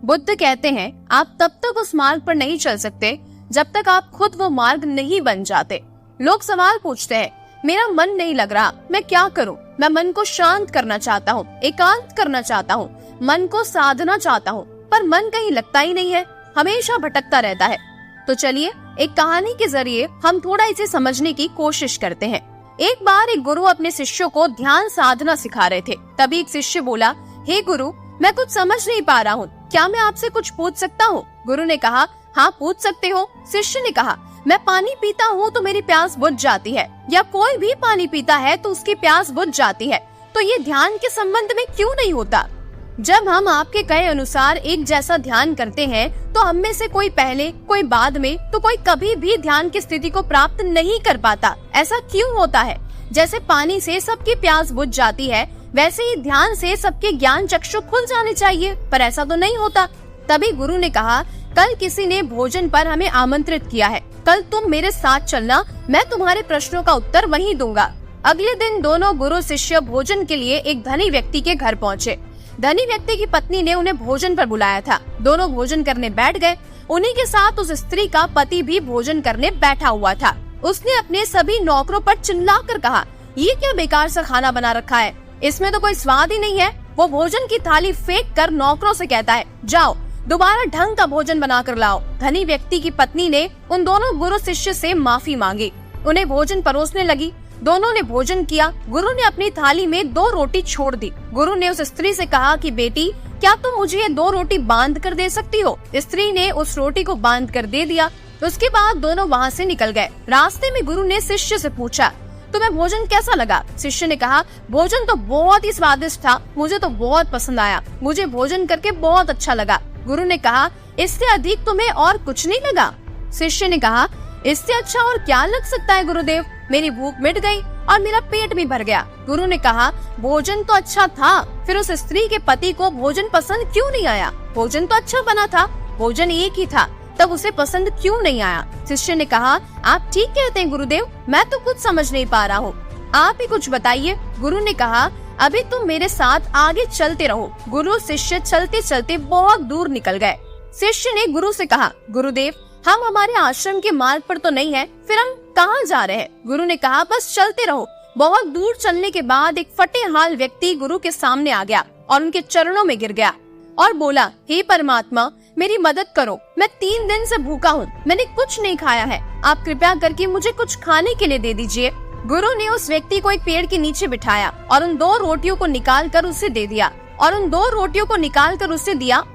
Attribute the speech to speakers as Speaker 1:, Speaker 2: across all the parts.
Speaker 1: बुद्ध कहते हैं आप तब तक उस मार्ग पर नहीं चल सकते जब तक आप खुद वो मार्ग नहीं बन जाते। लोग सवाल पूछते हैं, मेरा मन नहीं लग रहा, मैं क्या करूं? मैं मन को शांत करना चाहता हूं, एकांत करना चाहता हूं, मन को साधना चाहता हूं, पर मन कहीं लगता ही नहीं है, हमेशा भटकता रहता है। तो चलिए एक कहानी के जरिए हम थोड़ा इसे समझने की कोशिश करते हैं। एक बार एक गुरु अपने शिष्यों को ध्यान साधना सिखा रहे थे। तभी एक शिष्य बोला, हे गुरु, मैं कुछ समझ नहीं पा रहा हूँ, क्या मैं आपसे कुछ पूछ सकता हूँ? गुरु ने कहा, हाँ पूछ सकते हो। शिष्य ने कहा, मैं पानी पीता हूँ तो मेरी प्यास बुझ जाती है, या कोई भी पानी पीता है तो उसकी प्यास बुझ जाती है, तो ये ध्यान के संबंध में क्यों नहीं होता? जब हम आपके कहे अनुसार एक जैसा ध्यान करते हैं तो हम में से कोई पहले, कोई बाद में, तो कोई कभी भी ध्यान की स्थिति को प्राप्त नहीं कर पाता। ऐसा क्यों होता है? जैसे पानी से सबकी प्यास बुझ जाती है, वैसे ही ध्यान से सबके ज्ञान चक्षु खुल जाने चाहिए, पर ऐसा तो नहीं होता। तभी गुरु ने कहा, कल किसी ने भोजन पर हमें आमंत्रित किया है, कल तुम मेरे साथ चलना, मैं तुम्हारे प्रश्नों का उत्तर वहीं दूंगा। अगले दिन दोनों गुरु शिष्य भोजन के लिए एक धनी व्यक्ति के घर पहुँचे। धनी व्यक्ति की पत्नी ने उन्हें भोजन पर बुलाया था। दोनों भोजन करने बैठ गए। उन्हीं के साथ उस स्त्री का पति भी भोजन करने बैठा हुआ था। उसने अपने सभी नौकरों पर चिल्लाकर कहा, ये क्या बेकार सा खाना बना रखा है, इसमें तो कोई स्वाद ही नहीं है। वो भोजन की थाली फेंक कर नौकरों से कहता है, जाओ दोबारा ढंग का भोजन बना कर लाओ। धनी व्यक्ति की पत्नी ने उन दोनों गुरु शिष्य से माफी मांगी, उन्हें भोजन परोसने लगी। दोनों ने भोजन किया। गुरु ने अपनी थाली में 2 रोटी छोड़ दी। गुरु ने उस स्त्री से कहा कि बेटी, क्या तुम मुझे ये 2 रोटी बांध कर दे सकती हो? स्त्री ने उस रोटी को बांध कर दे दिया। उसके बाद दोनों वहाँ से निकल गए। रास्ते में गुरु ने शिष्य से पूछा, तुम्हें भोजन कैसा लगा? शिष्य ने कहा, भोजन तो बहुत ही स्वादिष्ट था, मुझे तो बहुत पसंद आया, मुझे भोजन करके बहुत अच्छा लगा। गुरु ने कहा, इससे अधिक तुम्हें और कुछ नहीं लगा? शिष्य ने कहा, इससे अच्छा और क्या लग सकता है गुरुदेव, मेरी भूख मिट गई और मेरा पेट भी भर गया। गुरु ने कहा, भोजन तो अच्छा था, फिर उस स्त्री के पति को भोजन पसंद क्यों नहीं आया? भोजन तो अच्छा बना था, भोजन एक ही था, तब उसे पसंद क्यों नहीं आया? शिष्य ने कहा, आप ठीक कहते हैं गुरुदेव, मैं तो कुछ समझ नहीं पा रहा हूँ, आप ही कुछ बताइए। गुरु ने कहा, अभी तुम मेरे साथ आगे चलते रहो। गुरु शिष्य चलते चलते बहुत दूर निकल गए। शिष्य ने गुरु से कहा, गुरुदेव, हम हमारे आश्रम के मार्ग पर तो नहीं है, फिर हम कहाँ जा रहे हैं? गुरु ने कहा, बस चलते रहो। बहुत दूर चलने के बाद एक फटे हाल व्यक्ति गुरु के सामने आ गया और उनके चरणों में गिर गया और बोला, हे परमात्मा, मेरी मदद करो, मैं 3 दिन से भूखा हूँ, मैंने कुछ नहीं खाया है, आप कृपया करके मुझे कुछ खाने के लिए दे दीजिए। गुरु ने उस व्यक्ति को एक पेड़ के नीचे बिठाया और उन 2 रोटियों को निकाल कर उसे दे दिया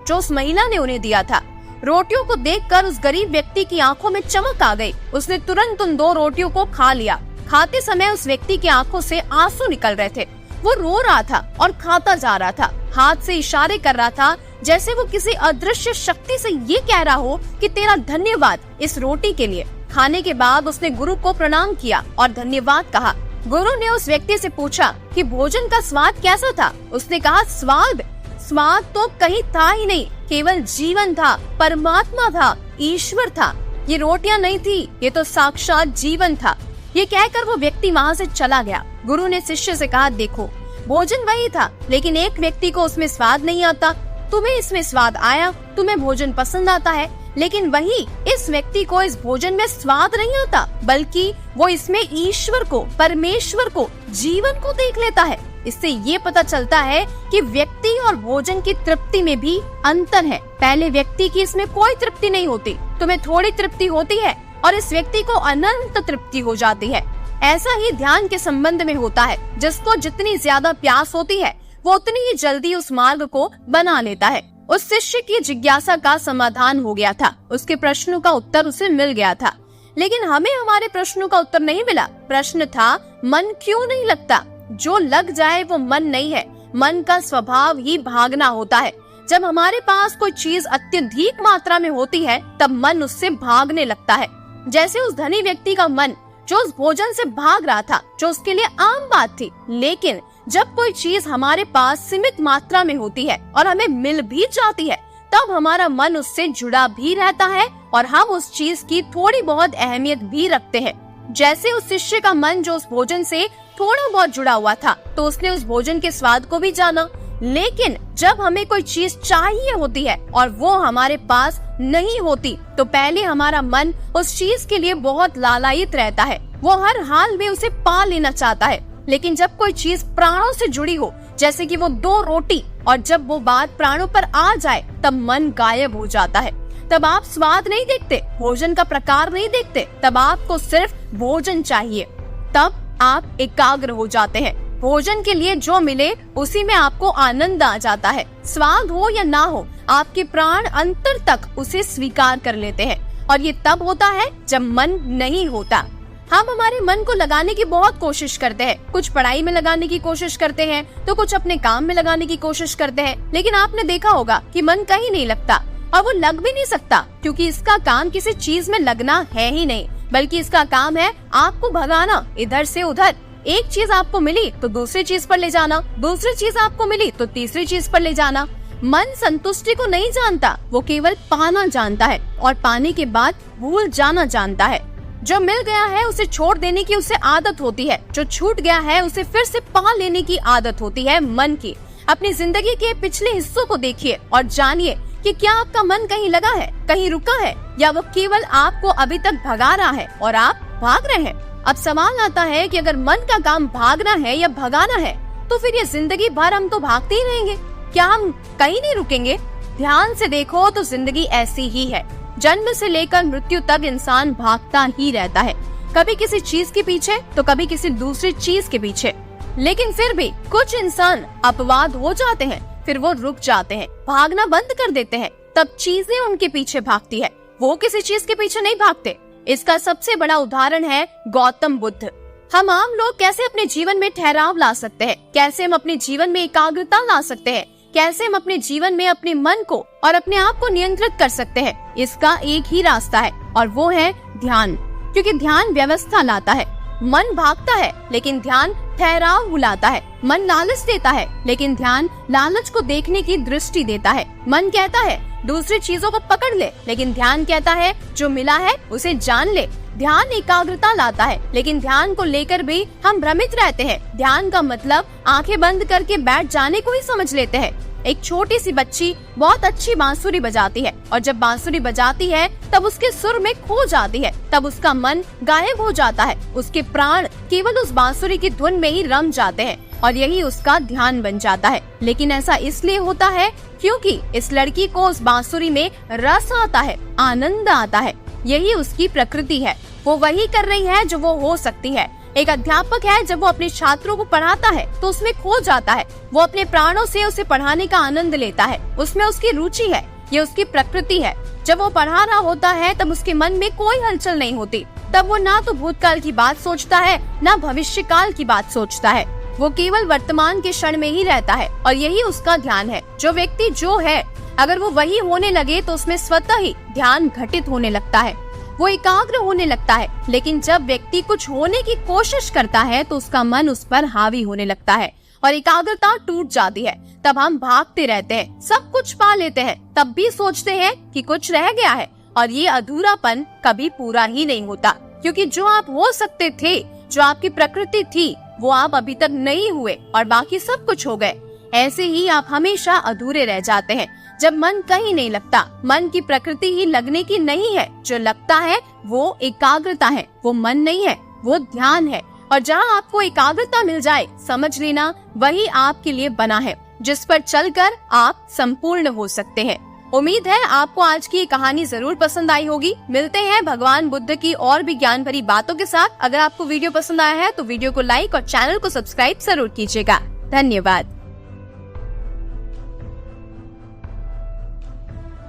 Speaker 1: जो उस महिला ने उन्हें दिया था। रोटियों को देखकर उस गरीब व्यक्ति की आंखों में चमक आ गई। उसने तुरंत उन 2 रोटियों को खा लिया। खाते समय उस व्यक्ति की आंखों से आंसू निकल रहे थे। वो रो रहा था और खाता जा रहा था, हाथ से इशारे कर रहा था, जैसे वो किसी अदृश्य शक्ति से ये कह रहा हो कि तेरा धन्यवाद इस रोटी के लिए। खाने के बाद उसने गुरु को प्रणाम किया और धन्यवाद कहा। गुरु ने उस व्यक्ति से पूछा कि भोजन का स्वाद कैसा था? उसने कहा, स्वाद तो कहीं था ही नहीं, केवल जीवन था, परमात्मा था, ईश्वर था। ये रोटियां नहीं थी, ये तो साक्षात जीवन था। ये कहकर वो व्यक्ति वहाँ से चला गया। गुरु ने शिष्य से कहा, देखो, भोजन वही था, लेकिन एक व्यक्ति को उसमें स्वाद नहीं आता, तुम्हें इसमें स्वाद आया, तुम्हें भोजन पसंद आता है, लेकिन वही इस व्यक्ति को इस भोजन में स्वाद नहीं आता, बल्कि वो इसमें ईश्वर को, परमेश्वर को, जीवन को देख लेता है। इससे ये पता चलता है कि व्यक्ति और भोजन की तृप्ति में भी अंतर है। पहले व्यक्ति की इसमें कोई तृप्ति नहीं होती, तुम्हें थोड़ी तृप्ति होती है और इस व्यक्ति को अनंत तृप्ति हो जाती है। ऐसा ही ध्यान के संबंध में होता है। जिसको जितनी ज्यादा प्यास होती है वो उतनी ही जल्दी उस मार्ग को बना लेता है। उस शिष्य की जिज्ञासा का समाधान हो गया था, उसके प्रश्नों का उत्तर उसे मिल गया था, लेकिन हमें हमारे प्रश्नों का उत्तर नहीं मिला। प्रश्न था, मन क्यों नहीं लगता? जो लग जाए वो मन नहीं है, मन का स्वभाव ही भागना होता है। जब हमारे पास कोई चीज अत्यधिक मात्रा में होती है तब मन उससे भागने लगता है। जैसे उस धनी व्यक्ति का मन जो उस भोजन से भाग रहा था, जो उसके लिए आम बात थी, लेकिन जब कोई चीज हमारे पास सीमित मात्रा में होती है और हमें मिल भी जाती है, तब हमारा मन उससे जुड़ा भी रहता है और हम उस चीज की थोड़ी बहुत अहमियत भी रखते हैं। जैसे उस शिष्य का मन जो उस भोजन से थोड़ा बहुत जुड़ा हुआ था, तो उसने उस भोजन के स्वाद को भी जाना, लेकिन जब हमें कोई चीज चाहिए होती है और वो हमारे पास नहीं होती, तो पहले हमारा मन उस चीज के लिए बहुत लालायित रहता है। वो हर हाल में उसे पा लेना चाहता है। लेकिन जब कोई चीज प्राणों से जुड़ी हो, जैसे कि वो 2 रोटी, और जब वो बात प्राणों पर आ जाए, तब मन गायब हो जाता है। तब आप स्वाद नहीं देखते, भोजन का प्रकार नहीं देखते, तब आपको सिर्फ भोजन चाहिए। तब आप एकाग्र हो जाते हैं। भोजन के लिए जो मिले उसी में आपको आनंद आ जाता है। स्वाद हो या ना हो, आपके प्राण अंतर तक उसे स्वीकार कर लेते हैं। और ये तब होता है जब मन नहीं होता। हम हमारे मन को लगाने की बहुत कोशिश करते हैं। कुछ पढ़ाई में लगाने की कोशिश करते हैं, तो कुछ अपने काम में लगाने की कोशिश करते हैं। लेकिन आपने देखा होगा कि मन कहीं नहीं लगता, और वो लग भी नहीं सकता, क्योंकि इसका काम किसी चीज में लगना है ही नहीं, बल्कि इसका काम है आपको भगाना इधर से उधर। एक चीज आपको मिली तो दूसरी चीज पर ले जाना, दूसरी चीज आपको मिली तो तीसरी चीज पर ले जाना। मन संतुष्टि को नहीं जानता, वो केवल पाना जानता है, और पाने के बाद भूल जाना जानता है। जो मिल गया है उसे छोड़ देने की उसे आदत होती है, जो छूट गया है उसे फिर से पा लेने की आदत होती है मन की। अपनी जिंदगी के पिछले हिस्सों को देखिए और जानिए कि क्या आपका मन कहीं लगा है, कहीं रुका है, या वो केवल आपको अभी तक भगा रहा है और आप भाग रहे हैं। अब सवाल आता है कि अगर मन का काम भागना है या भगाना है, तो फिर ये जिंदगी भर हम तो भागते ही रहेंगे, क्या हम कहीं नहीं रुकेंगे? ध्यान से देखो तो जिंदगी ऐसी ही है। जन्म से लेकर मृत्यु तक इंसान भागता ही रहता है, कभी किसी चीज के पीछे तो कभी किसी दूसरी चीज के पीछे। लेकिन फिर भी कुछ इंसान अपवाद हो जाते हैं, फिर वो रुक जाते हैं, भागना बंद कर देते हैं, तब चीजें उनके पीछे भागती है, वो किसी चीज के पीछे नहीं भागते। इसका सबसे बड़ा उदाहरण है गौतम बुद्ध। हम आम लोग कैसे अपने जीवन में ठहराव ला सकते हैं, कैसे हम अपने जीवन में एकाग्रता ला सकते हैं, कैसे हम अपने जीवन में अपने मन को और अपने आप को नियंत्रित कर सकते हैं, इसका एक ही रास्ता है, और वो है ध्यान। क्योंकि ध्यान व्यवस्था लाता है। मन भागता है लेकिन ध्यान ठहराव बुलाता है। मन लालच देता है लेकिन ध्यान लालच को देखने की दृष्टि देता है। मन कहता है दूसरी चीजों को पकड़ ले, लेकिन ध्यान कहता है जो मिला है उसे जान ले। ध्यान एकाग्रता लाता है, लेकिन ध्यान को लेकर भी हम भ्रमित रहते हैं। ध्यान का मतलब आंखें बंद करके बैठ जाने को ही समझ लेते हैं। एक छोटी सी बच्ची बहुत अच्छी बांसुरी बजाती है, और जब बांसुरी बजाती है तब उसके सुर में खो जाती है, तब उसका मन गायब हो जाता है। उसके प्राण केवल उस बांसुरी की धुन में ही रम जाते हैं, और यही उसका ध्यान बन जाता है। लेकिन ऐसा इसलिए होता है क्योंकि इस लड़की को उस बांसुरी में रस आता है, आनंद आता है। यही उसकी प्रकृति है। वो वही कर रही है जो वो हो सकती है। एक अध्यापक है, जब वो अपने छात्रों को पढ़ाता है तो उसमें खो जाता है। वो अपने प्राणों से उसे पढ़ाने का आनंद लेता है, उसमें उसकी रुचि है, ये उसकी प्रकृति है। जब वो पढ़ा रहा होता है तब उसके मन में कोई हलचल नहीं होती। तब वो ना तो भूतकाल की बात सोचता है, ना भविष्य काल की बात सोचता है। वो केवल वर्तमान के क्षण में ही रहता है, और यही उसका ध्यान है। जो व्यक्ति जो है, अगर वो वही होने लगे तो उसमें स्वतः ही ध्यान घटित होने लगता है, वो एकाग्र होने लगता है। लेकिन जब व्यक्ति कुछ होने की कोशिश करता है तो उसका मन उस पर हावी होने लगता है और एकाग्रता टूट जाती है। तब हम भागते रहते हैं, सब कुछ पा लेते हैं, तब भी सोचते हैं कि कुछ रह गया है, और ये अधूरापन कभी पूरा ही नहीं होता। क्योंकि जो आप हो सकते थे, जो आपकी प्रकृति थी, वो आप अभी तक नहीं हुए, और बाकी सब कुछ हो गए। ऐसे ही आप हमेशा अधूरे रह जाते हैं जब मन कहीं नहीं लगता। मन की प्रकृति ही लगने की नहीं है, जो लगता है वो एकाग्रता है, वो मन नहीं है, वो ध्यान है। और जहाँ आपको एकाग्रता मिल जाए, समझ लेना वही आपके लिए बना है, जिस पर चलकर आप संपूर्ण हो सकते हैं। उम्मीद है आपको आज की ये कहानी जरूर पसंद आई होगी। मिलते हैं भगवान बुद्ध की और भी ज्ञान भरी बातों के साथ। अगर आपको वीडियो पसंद आया है तो वीडियो को लाइक और चैनल को सब्सक्राइब जरूर कीजिएगा। धन्यवाद।